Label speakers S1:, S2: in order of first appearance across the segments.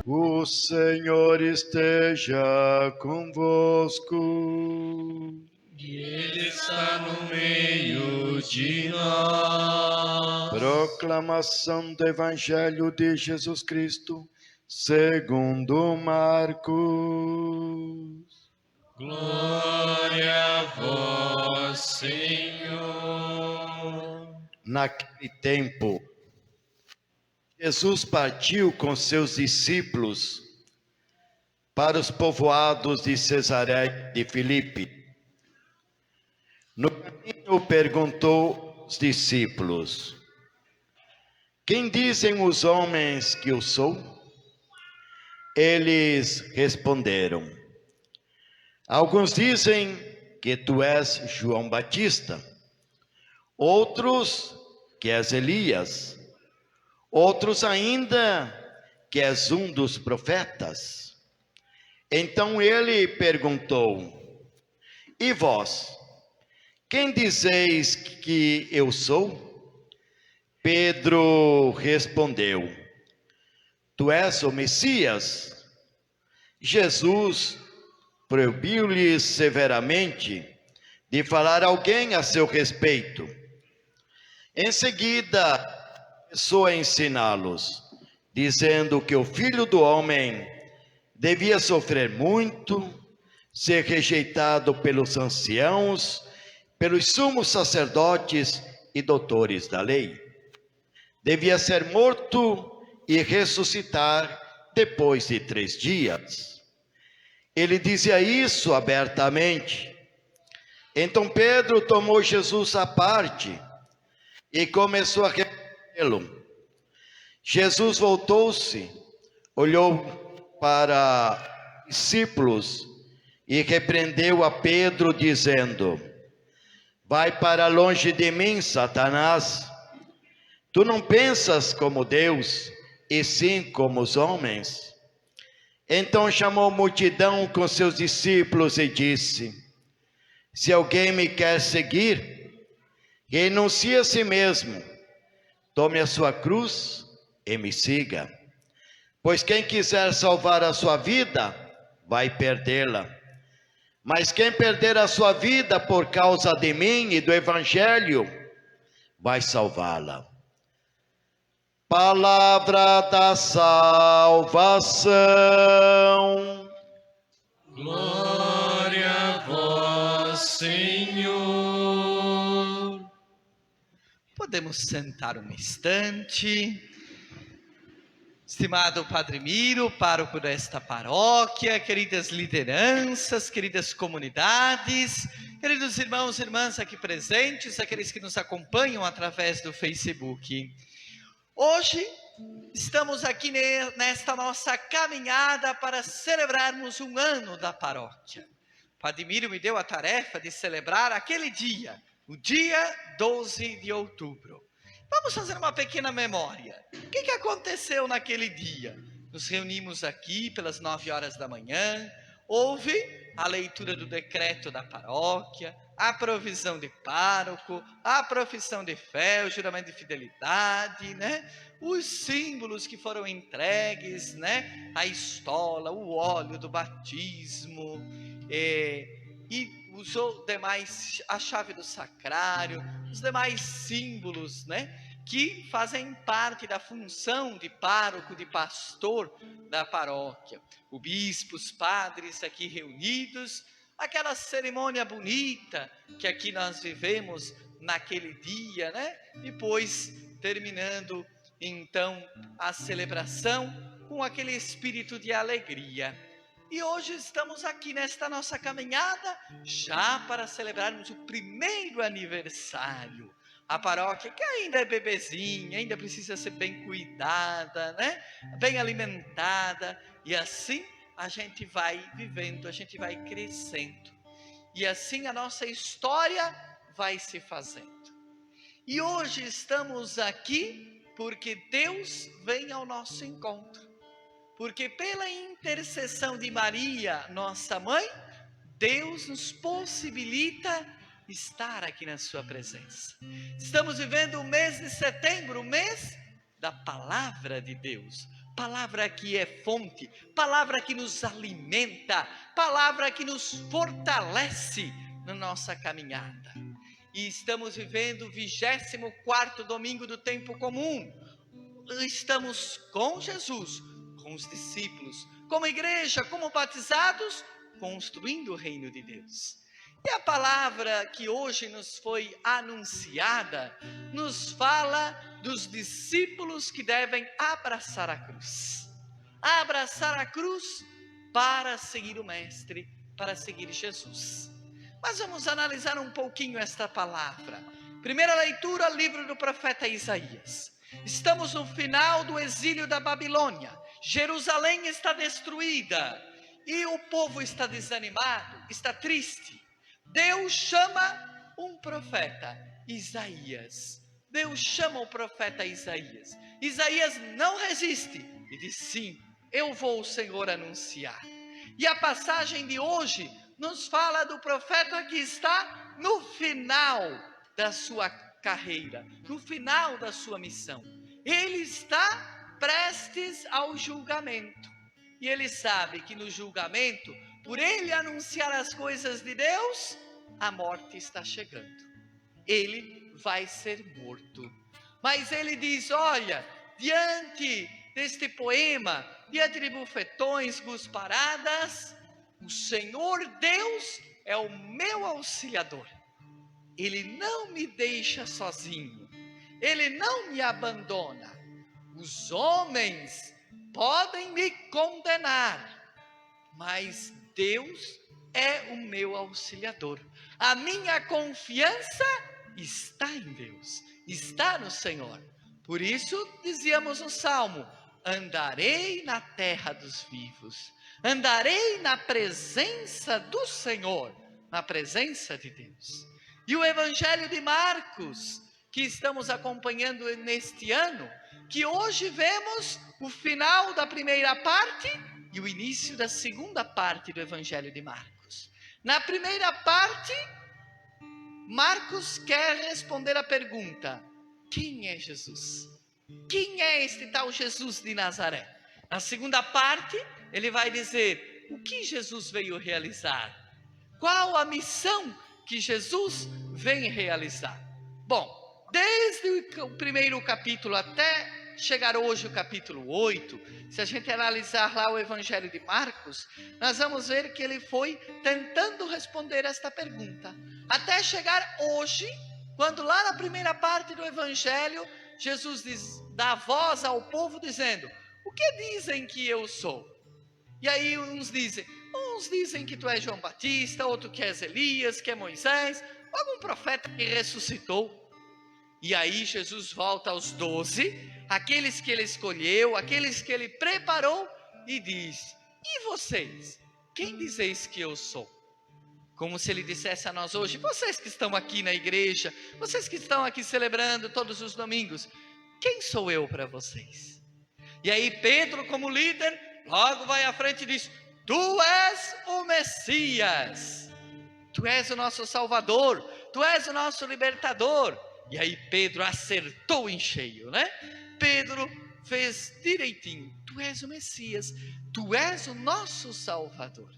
S1: O Senhor esteja convosco.
S2: E Ele está no meio de nós.
S1: Proclamação do Evangelho de Jesus Cristo, segundo Marcos.
S2: Glória a vós, Senhor.
S1: Naquele tempo, Jesus partiu com seus discípulos para os povoados de Cesareia de Filipe. No caminho perguntou aos discípulos: quem dizem os homens que eu sou? Eles responderam: alguns dizem que tu és João Batista, outros que és Elias, outros ainda que és um dos profetas. Então ele perguntou: e vós, quem dizeis que eu sou? Pedro respondeu: tu és o Messias. Jesus proibiu-lhes severamente de falar a alguém a seu respeito. Em seguida, começou a ensiná-los, dizendo que o Filho do Homem devia sofrer muito, ser rejeitado pelos anciãos, pelos sumos sacerdotes e doutores da lei. Devia ser morto e ressuscitar depois de 3 dias. Ele dizia isso abertamente. Então Pedro tomou Jesus à parte e começou a repreendê-lo. Jesus voltou-se, olhou para os discípulos e repreendeu a Pedro, dizendo: vai para longe de mim, Satanás. Tu não pensas como Deus, e sim como os homens. Então chamou a multidão com seus discípulos e disse: se alguém me quer seguir, renuncie a si mesmo, tome a sua cruz e me siga. Pois quem quiser salvar a sua vida, vai perdê-la. Mas quem perder a sua vida por causa de mim e do Evangelho, vai salvá-la. Palavra da salvação.
S2: Glória a vós, Senhor.
S3: Podemos sentar um instante. Estimado Padre Miro, pároco desta paróquia, queridas lideranças, queridas comunidades, queridos irmãos e irmãs aqui presentes, aqueles que nos acompanham através do Facebook. Hoje estamos aqui nesta nossa caminhada para celebrarmos um ano da paróquia. Padre Miro me deu a tarefa de celebrar aquele dia, o dia 12 de outubro. Vamos fazer uma pequena memória. O que aconteceu naquele dia? Nos reunimos aqui pelas 9 horas da manhã, houve a leitura do decreto da paróquia, a provisão de pároco, a profissão de fé, o juramento de fidelidade, né? Os símbolos que foram entregues, né? A estola, o óleo do batismo, e os demais, a chave do sacrário, os demais símbolos, né? Que fazem parte da função de pároco, de pastor da paróquia. O bispo, os padres aqui reunidos, aquela cerimônia bonita que aqui nós vivemos naquele dia, né? Depois terminando então a celebração com aquele espírito de alegria. E hoje estamos aqui nesta nossa caminhada já para celebrarmos o primeiro aniversário. A paróquia que ainda é bebezinha, ainda precisa ser bem cuidada, né? Bem alimentada, e assim a gente vai vivendo, a gente vai crescendo. E assim a nossa história vai se fazendo. E hoje estamos aqui porque Deus vem ao nosso encontro. Porque pela intercessão de Maria, nossa mãe, Deus nos possibilita estar aqui na sua presença. Estamos vivendo o mês de setembro, o mês da palavra de Deus. palavra que é fonte, palavra que nos alimenta, palavra que nos fortalece na nossa caminhada. E estamos vivendo o 24º domingo do tempo comum. Estamos com Jesus, com os discípulos, como igreja, como batizados, construindo o reino de Deus. E a palavra que hoje nos foi anunciada, nos fala dos discípulos que devem abraçar a cruz. Abraçar a cruz para seguir o Mestre, para seguir Jesus. Mas vamos analisar um pouquinho esta palavra. Primeira leitura, livro do profeta Isaías. Estamos no final do exílio da Babilônia. Jerusalém está destruída e o povo está desanimado, está triste. Deus chama um profeta, Isaías. Deus chama o profeta Isaías. Isaías não resiste e diz: sim, eu vou, Senhor, anunciar. E a passagem de hoje nos fala do profeta que está no final da sua carreira, no final da sua missão. Ele está prestes ao julgamento. E ele sabe que no julgamento, por ele anunciar as coisas de Deus, a morte está chegando. Ele vai ser morto. Mas ele diz: olha, diante deste poema, diante de bufetões, cusparadas, o Senhor Deus é o meu auxiliador. Ele não me deixa sozinho. Ele não me abandona. Os homens podem me condenar, mas Deus é o meu auxiliador. A minha confiança está em Deus, está no Senhor. Por isso dizíamos no Salmo: andarei na terra dos vivos, andarei na presença do Senhor, na presença de Deus. E o Evangelho de Marcos, que estamos acompanhando neste ano, que hoje vemos o final da primeira parte e o início da segunda parte do Evangelho de Marcos. Na primeira parte, Marcos quer responder a pergunta: quem é Jesus? Quem é este tal Jesus de Nazaré? Na segunda parte, ele vai dizer o que Jesus veio realizar. Qual a missão que Jesus vem realizar? Bom, desde o primeiro capítulo até chegar hoje o capítulo 8, se a gente analisar lá o Evangelho de Marcos, nós vamos ver que ele foi tentando responder esta pergunta, até chegar hoje, quando lá na primeira parte do Evangelho, Jesus dá voz ao povo dizendo: o que dizem que eu sou? E aí uns dizem que tu és João Batista, outro que és Elias, que é Moisés, algum profeta que ressuscitou. E aí Jesus volta aos 12, aqueles que ele escolheu, aqueles que ele preparou, e diz: e vocês? Quem dizeis que eu sou? Como se ele dissesse a nós hoje: vocês que estão aqui na igreja, vocês que estão aqui celebrando todos os domingos, quem sou eu para vocês? E aí Pedro, como líder, logo vai à frente e diz: tu és o Messias, tu és o nosso Salvador, tu és o nosso libertador. E aí Pedro acertou em cheio, né? Pedro fez direitinho: tu és o Messias, tu és o nosso Salvador.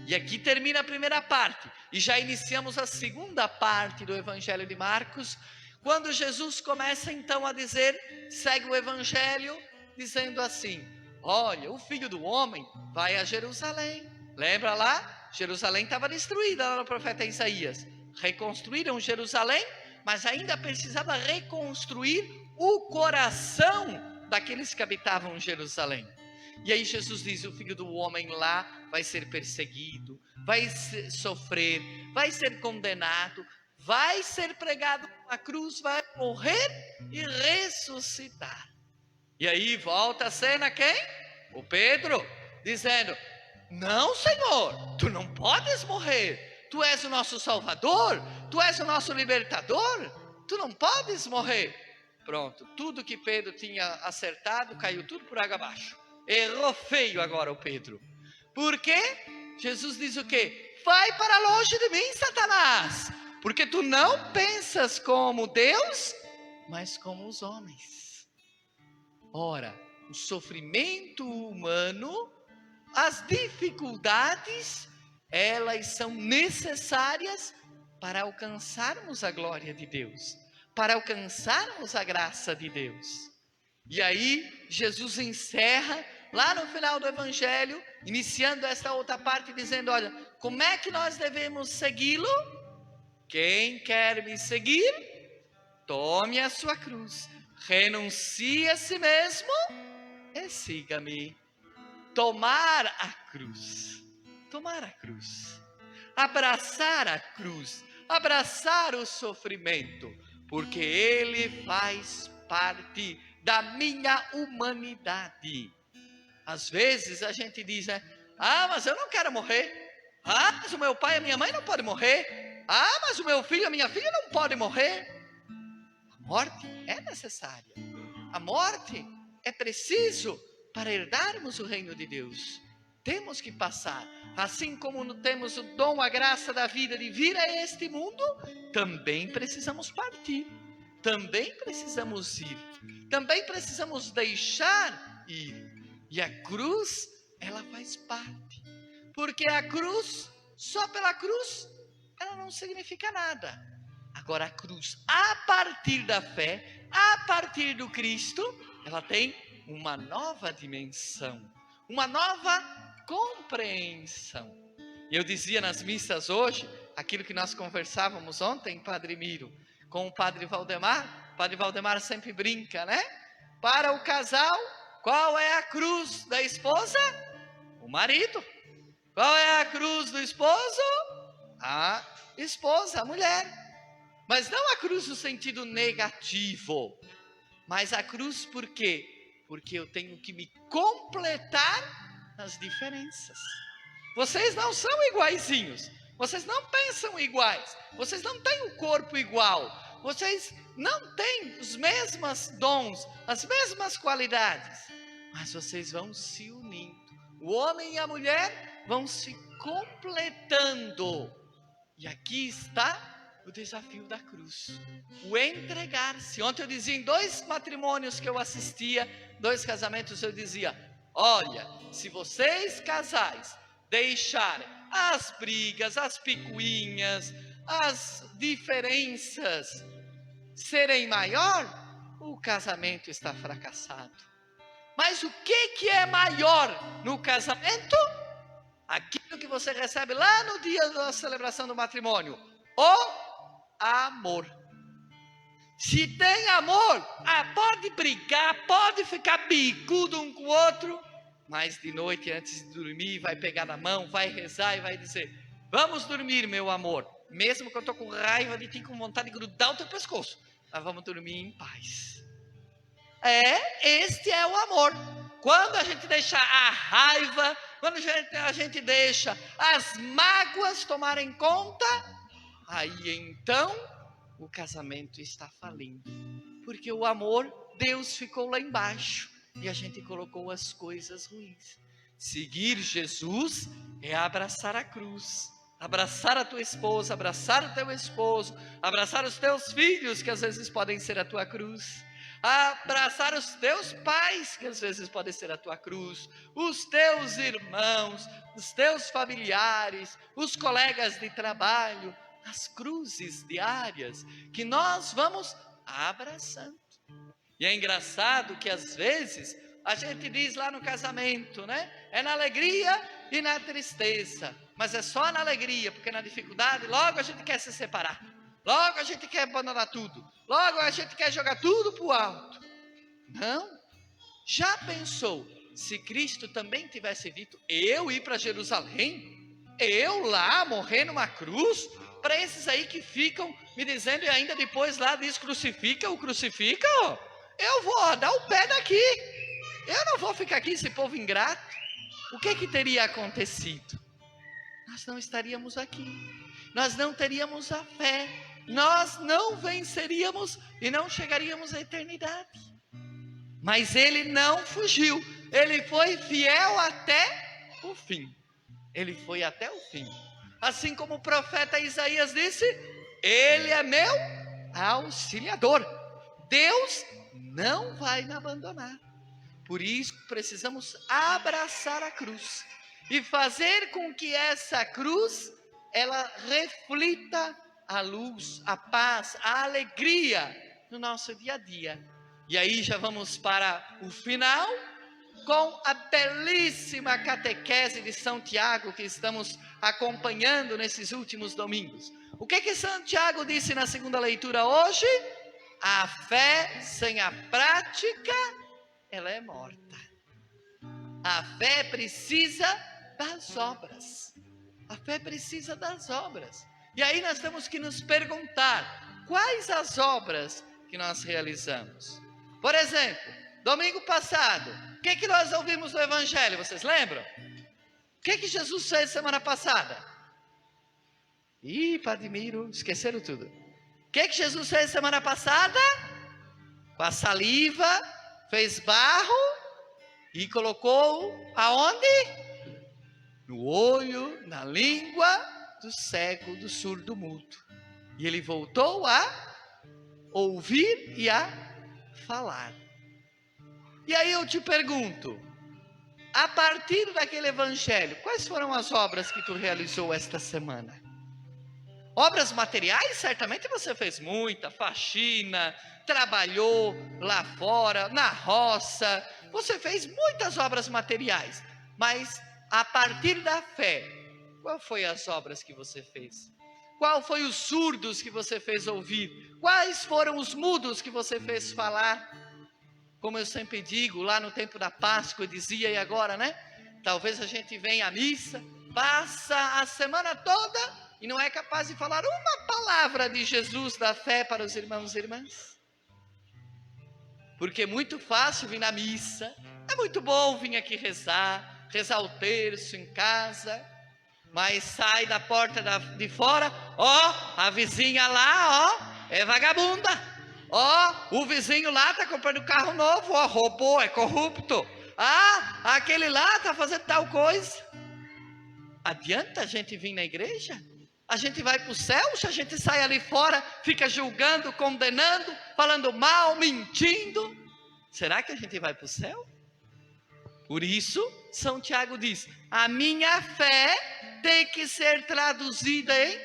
S3: E aqui termina a primeira parte, e já iniciamos a segunda parte do Evangelho de Marcos, quando Jesus começa então a dizer, segue o Evangelho, dizendo assim: olha, o Filho do Homem vai a Jerusalém. Lembra lá? Jerusalém estava destruída lá no profeta Isaías. Reconstruíram Jerusalém, mas ainda precisava reconstruir o coração daqueles que habitavam Jerusalém. E aí Jesus diz: o Filho do Homem lá vai ser perseguido, vai sofrer, vai ser condenado, vai ser pregado na cruz, vai morrer e ressuscitar. E aí volta a cena quem? O Pedro, dizendo: não, Senhor, tu não podes morrer. Tu és o nosso Salvador, tu és o nosso libertador, tu não podes morrer. Pronto, tudo que Pedro tinha acertado caiu tudo por água abaixo. Errou feio agora o Pedro. Por quê? Jesus diz o quê? Vai para longe de mim, Satanás, porque tu não pensas como Deus, mas como os homens. Ora, o sofrimento humano, as dificuldades, elas são necessárias para alcançarmos a glória de Deus, para alcançarmos a graça de Deus. E aí, Jesus encerra lá no final do Evangelho, iniciando esta outra parte, dizendo: olha, como é que nós devemos segui-lo? Quem quer me seguir, tome a sua cruz, renuncie a si mesmo e siga-me. Tomar a cruz, abraçar a cruz, abraçar o sofrimento, porque ele faz parte da minha humanidade. Às vezes a gente diz, né? Ah, mas eu não quero morrer. Ah, mas o meu pai e a minha mãe não podem morrer. Ah, mas o meu filho e a minha filha não podem morrer. A morte é necessária. A morte é preciso para herdarmos o reino de Deus. Temos que passar. Assim como temos o dom, a graça da vida de vir a este mundo, também precisamos partir. Também precisamos ir. Também precisamos deixar ir. E a cruz, ela faz parte. Porque a cruz, só pela cruz, ela não significa nada. Agora a cruz, a partir da fé, a partir do Cristo, ela tem uma nova dimensão, uma nova compreensão. E eu dizia nas missas hoje, aquilo que nós conversávamos ontem, Padre Miro, com o Padre Valdemar. O Padre Valdemar sempre brinca, né? Para o casal, qual é a cruz da esposa? O marido. Qual é a cruz do esposo? A esposa, a mulher. Mas não a cruz no sentido negativo, mas a cruz por quê? Porque eu tenho que me completar nas diferenças. Vocês não são iguaizinhos, vocês não pensam iguais, vocês não têm o corpo igual, vocês não têm os mesmos dons, as mesmas qualidades, mas vocês vão se unindo. O homem e a mulher vão se completando. E aqui está o desafio da cruz, o entregar-se. Ontem eu dizia em 2 matrimônios que eu assistia, 2 casamentos, eu dizia: olha, se vocês casais deixarem as brigas, as picuinhas, as diferenças serem maior, o casamento está fracassado. Mas o que é maior no casamento? Aquilo que você recebe lá no dia da celebração do matrimônio: o amor. Se tem amor, pode brigar, pode ficar bicudo um com o outro, mas de noite, antes de dormir, vai pegar na mão, vai rezar e vai dizer: vamos dormir, meu amor, mesmo que eu estou com raiva de ti, com vontade de grudar o teu pescoço, mas vamos dormir em paz. Este é o amor. Quando a gente deixa a raiva, quando a gente deixa as mágoas tomarem conta, aí então o casamento está falindo. Porque o amor, Deus ficou lá embaixo e a gente colocou as coisas ruins. Seguir Jesus é abraçar a cruz, abraçar a tua esposa, abraçar o teu esposo, abraçar os teus filhos, que às vezes podem ser a tua cruz, abraçar os teus pais, que às vezes podem ser a tua cruz, os teus irmãos, os teus familiares, os colegas de trabalho, as cruzes diárias que nós vamos abraçando. E é engraçado que às vezes a gente diz lá no casamento, né? É na alegria e na tristeza, mas é só na alegria, porque na dificuldade logo a gente quer se separar, logo a gente quer abandonar tudo, logo a gente quer jogar tudo para o alto. Não. Já pensou se Cristo também tivesse dito: eu ir para Jerusalém, eu lá morrer numa cruz, para esses aí que ficam me dizendo e ainda depois lá diz crucifica, eu vou dar o pé daqui, eu não vou ficar aqui, esse povo ingrato. O que teria acontecido? Nós não estaríamos aqui, nós não teríamos a fé, nós não venceríamos e não chegaríamos à eternidade. Mas ele não fugiu, ele foi fiel até o fim. Ele foi até o fim. Assim como o profeta Isaías disse: ele é meu auxiliador. Deus não vai me abandonar. Por isso precisamos abraçar a cruz e fazer com que essa cruz ela reflita a luz, a paz, a alegria no nosso dia a dia. E aí já vamos para o final com a belíssima catequese de São Tiago que estamos acompanhando nesses últimos domingos. O que São Tiago disse na segunda leitura hoje? A fé sem a prática, ela é morta. A fé precisa das obras. A fé precisa das obras. E aí nós temos que nos perguntar, quais as obras que nós realizamos? Por exemplo, domingo passado, o que nós ouvimos no Evangelho? Vocês lembram? O que Jesus fez semana passada? Ih, Padre Miro, esqueceram tudo. O que Jesus fez semana passada? Com a saliva, fez barro e colocou aonde? No olho, na língua do cego, do surdo, mudo. E ele voltou a ouvir e a falar. E aí eu te pergunto, a partir daquele evangelho, quais foram as obras que tu realizou esta semana? Obras materiais, certamente você fez muita, faxina, trabalhou lá fora, na roça, você fez muitas obras materiais, mas a partir da fé, qual foi as obras que você fez? Qual foi os surdos que você fez ouvir? Quais foram os mudos que você fez falar? Como eu sempre digo, lá no tempo da Páscoa, eu dizia, e agora, né? Talvez a gente venha à missa, passa a semana toda e não é capaz de falar uma palavra de Jesus, da fé para os irmãos e irmãs. Porque é muito fácil vir na missa, é muito bom vir aqui rezar o terço em casa, mas sai da porta de fora, a vizinha lá, é vagabunda, o vizinho lá está comprando carro novo, roubou, é corrupto, aquele lá está fazendo tal coisa. Adianta a gente vir na igreja? A gente vai para o céu? Se a gente sai ali fora, fica julgando, condenando, falando mal, mentindo, será que a gente vai para o céu? Por isso, São Tiago diz, a minha fé tem que ser traduzida em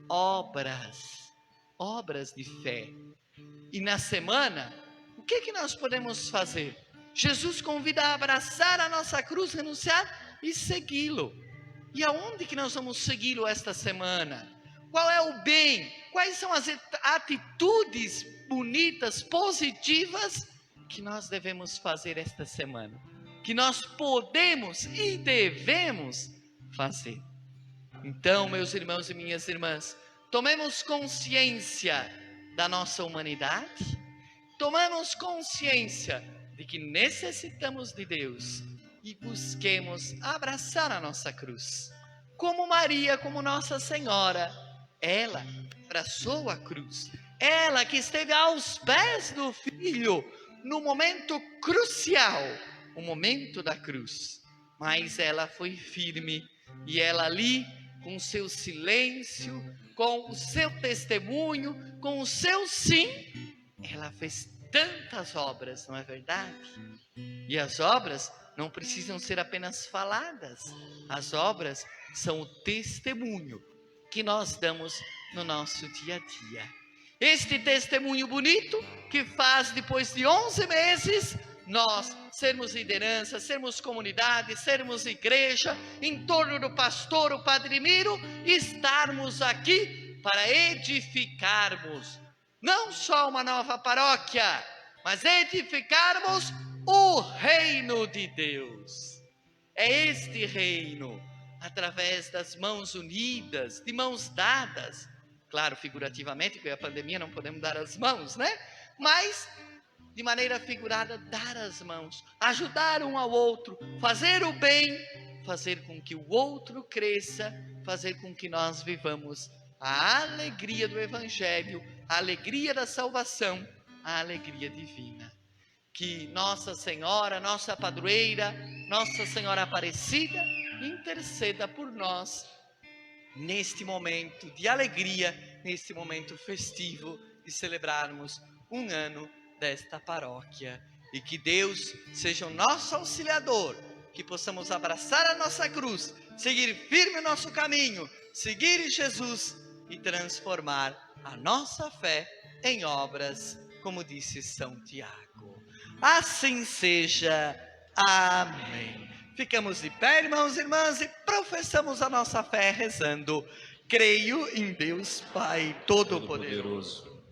S3: obras de fé. E na semana, o que nós podemos fazer? Jesus convida a abraçar a nossa cruz, renunciar e segui-lo. E aonde que nós vamos segui-lo esta semana? Qual é o bem? Quais são as atitudes bonitas, positivas que nós devemos fazer esta semana? Que nós podemos e devemos fazer. Então, meus irmãos e minhas irmãs, tomemos consciência da nossa humanidade, tomemos consciência de que necessitamos de Deus e busquemos abraçar a nossa cruz. Como Maria, como Nossa Senhora, ela abraçou a cruz, ela que esteve aos pés do Filho no momento crucial, o momento da cruz, mas ela foi firme e ela ali, com o seu silêncio, com o seu testemunho, com o seu sim, ela fez tantas obras, não é verdade? E as obras não precisam ser apenas faladas, as obras são o testemunho que nós damos no nosso dia a dia. Este testemunho bonito que faz depois de 11 meses, nós sermos liderança, sermos comunidade, sermos igreja, em torno do pastor, o Padre Miro, estarmos aqui para edificarmos, não só uma nova paróquia, mas edificarmos o reino de Deus. É este reino, através das mãos unidas, de mãos dadas, claro, figurativamente, porque a pandemia não podemos dar as mãos, né? Mas de maneira figurada, dar as mãos, ajudar um ao outro, fazer o bem, fazer com que o outro cresça, fazer com que nós vivamos a alegria do Evangelho, a alegria da salvação, a alegria divina. Que Nossa Senhora, nossa padroeira, Nossa Senhora Aparecida, interceda por nós neste momento de alegria, neste momento festivo de celebrarmos um ano desta paróquia. E que Deus seja o nosso auxiliador, que possamos abraçar a nossa cruz, seguir firme o nosso caminho, seguir Jesus e transformar a nossa fé em obras, como disse São Tiago. Assim seja. Amém. Ficamos de pé, irmãos e irmãs, e professamos a nossa fé rezando: creio em Deus Pai Todo-Poderoso,